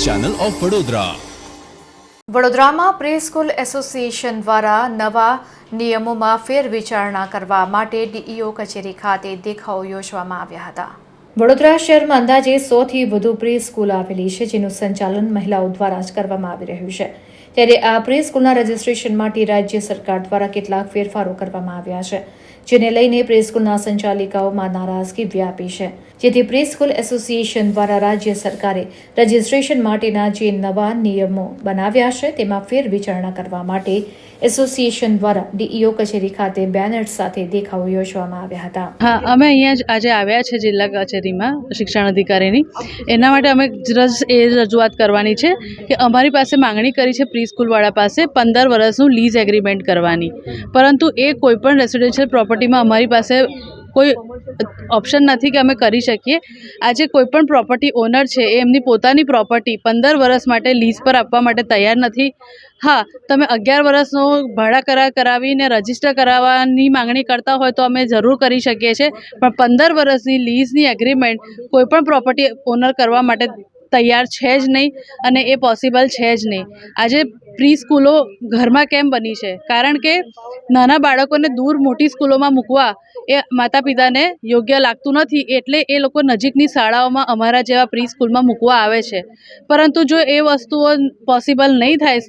Channel of Vadodara. વડોદરામાં pre-school association દ્વારા નવા નિયમોમાં ફેરવિચારણા કરવા માટે ડીઈઓ કચેરી ખાતે દેખાવો યોજવામાં આવ્યા હતા। વડોદરા શહેરમાં અંદાજે 100થી વધુ પ્રી-સ્કૂલ આવેલી છે, જેનું સંચાલન મહિલાઓ દ્વારા જ કરવામાં આવી રહ્યું છે। ત્યારે આ પ્રી-સ્કૂલના રજીસ્ટ્રેશન માટે રાજ્ય સરકાર દ્વારા કેટલાક ફેરફારો કરવામાં આવ્યા છે, જેને લઈને પ્રી-સ્કૂલના સંચાલિકાઓમાં નારાજગી વ્યાપી છે। જેથી પ્રી-સ્કૂલ એસોસિએશન દ્વારા રાજ્ય સરકારે રજીસ્ટ્રેશન માટેના જે નવા નિયમો બનાવ્યા છે તેમાં ફેરવિચારણા કરવા માટે એસોસિએશન દ્વારા ડીઈઓ કચેરી ખાતે બેનર સાથે દેખાવો યોજવામાં આવ્યા હતા। હા, અમે અહીંયા જ આજે આવ્યા છે જિલ્લા કચેરીમાં શિક્ષણ અધિકારીની। એના માટે અમે એ રજૂઆત કરવાની છે કે અમારી પાસે માંગણી કરી છે પ્રી સ્કૂલવાળા પાસે 15 વર્ષનું લીઝ એગ્રીમેન્ટ કરવાની, પરંતુ એ કોઈપણ રેસિડેન્શિયલ પ્રોપર્ટીમાં અમારી પાસે કોઈ ઓપ્શન નથી કે અમે કરી શકીએ। આજે કોઈપણ પ્રોપર્ટી ઓનર છે એ એમની પોતાની પ્રોપર્ટી 15 વર્ષ માટે લીઝ પર આપવા માટે તૈયાર નથી। હા, તમે 11 વર્ષનો ભાડા કરાર કરાવીને રજીસ્ટર કરાવવાની માંગણી કરતા હોય તો અમે જરૂર કરી શકીએ છીએ, પણ 15 વર્ષની લીઝની એગ્રીમેન્ટ કોઈપણ પ્રોપર્ટી ઓનર કરવા માટે તૈયાર છે જ નહીં અને એ પોસિબલ છે જ નહીં। આજે પ્રી સ્કૂલો ઘરમાં કેમ બની છે? કારણ કે નાના બાળકોને દૂર મોટી સ્કૂલોમાં મૂકવા એ માતા પિતાને યોગ્ય લાગતું નથી, એટલે એ લોકો નજીકની શાળાઓમાં અમારા જેવા પ્રી સ્કૂલમાં મૂકવા આવે છે। પરંતુ જો એ વસ્તુઓ પોસિબલ નહીં થાય,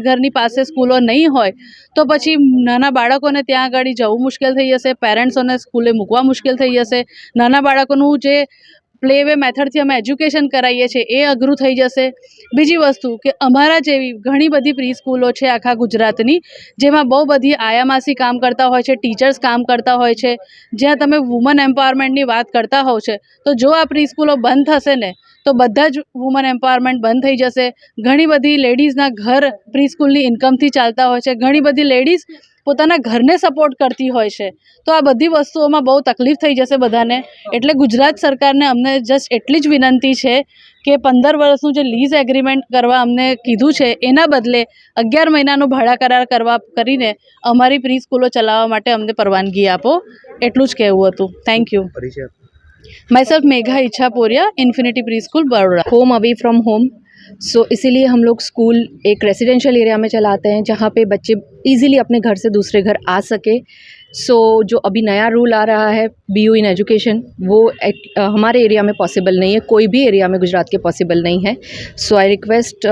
ઘરની પાસે સ્કૂલો નહીં હોય, તો પછી નાના બાળકોને ત્યાં આગળ જવું મુશ્કેલ થઈ જશે, પેરેન્ટ્સોને સ્કૂલે મૂકવા મુશ્કેલ થઈ જશે, નાના બાળકોનું જે પ્લે વે મેથડથી અમે એજ્યુકેશન કરાવીએ છીએ એ અઘરું થઈ જશે। બીજી વસ્તુ કે અમારા જેવી ઘણી બધી પ્રી સ્કૂલો છે આખા ગુજરાતની, જેમાં બહુ બધી આયામાસી કામ કરતા હોય છે, ટીચર્સ કામ કરતા હોય છે, જ્યાં તમે વુમન એમ્પાવરમેન્ટની વાત કરતા હોવ છે, તો જો આ પ્રી સ્કૂલો બંધ થશે ને તો બધા જ વુમન એમ્પાવરમેન્ટ બંધ થઈ જશે। ઘણી બધી લેડીઝના ઘર પ્રી સ્કૂલની ઇન્કમથી ચાલતા હોય છે, ઘણી બધી લેડીઝ પોતાના ઘરને સપોર્ટ કરતી હોય છે, તો આ બધી વસ્તુઓમાં બહુ તકલીફ થઈ જશે બધાને। એટલે ગુજરાત સરકારને અમને જસ્ટ એટલી જ વિનંતી છે કે 15 વર્ષનું જે લીઝ એગ્રીમેન્ટ કરવા અમને કીધું છે એના બદલે 11 મહિનાનું ભાડા કરાર કરીને અમારી પ્રી સ્કૂલો ચલાવવા માટે અમને પરવાનગી આપો, એટલું જ કહેવું હતું। Thank you. Myself Megha Ichhapuriya, infinity pre school Baroda. Home away from home, so इसीलिए हम लोग स्कूल एक रेजिडेंशियल एरिया में चलाते हैं जहाँ पे बच्चे इजीली अपने घर से दूसरे घर आ सके। सो जो अभी नया रूल आ रहा है BU इन एजुकेशन, वो हमारे एरिया में पॉसिबल नहीं है, कोई भी एरिया में गुजरात के पॉसिबल नहीं है। So I request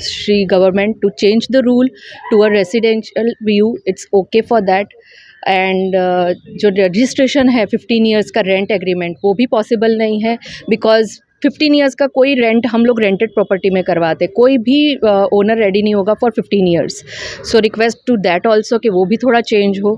Shri government to change the rule to a residential BU, it's okay for that. And जो रजिस्ट्रेशन है 15 ईयर्स का रेंट एग्रीमेंट, वो भी पॉसिबल नहीं है, बिकॉज 15 ईयर्स का कोई रेंट हम लोग रेंटेड प्रॉपर्टी में करवाते, कोई भी ओनर रेडी नहीं होगा for 15 years. So request to that also कि वो भी थोड़ा चेंज हो।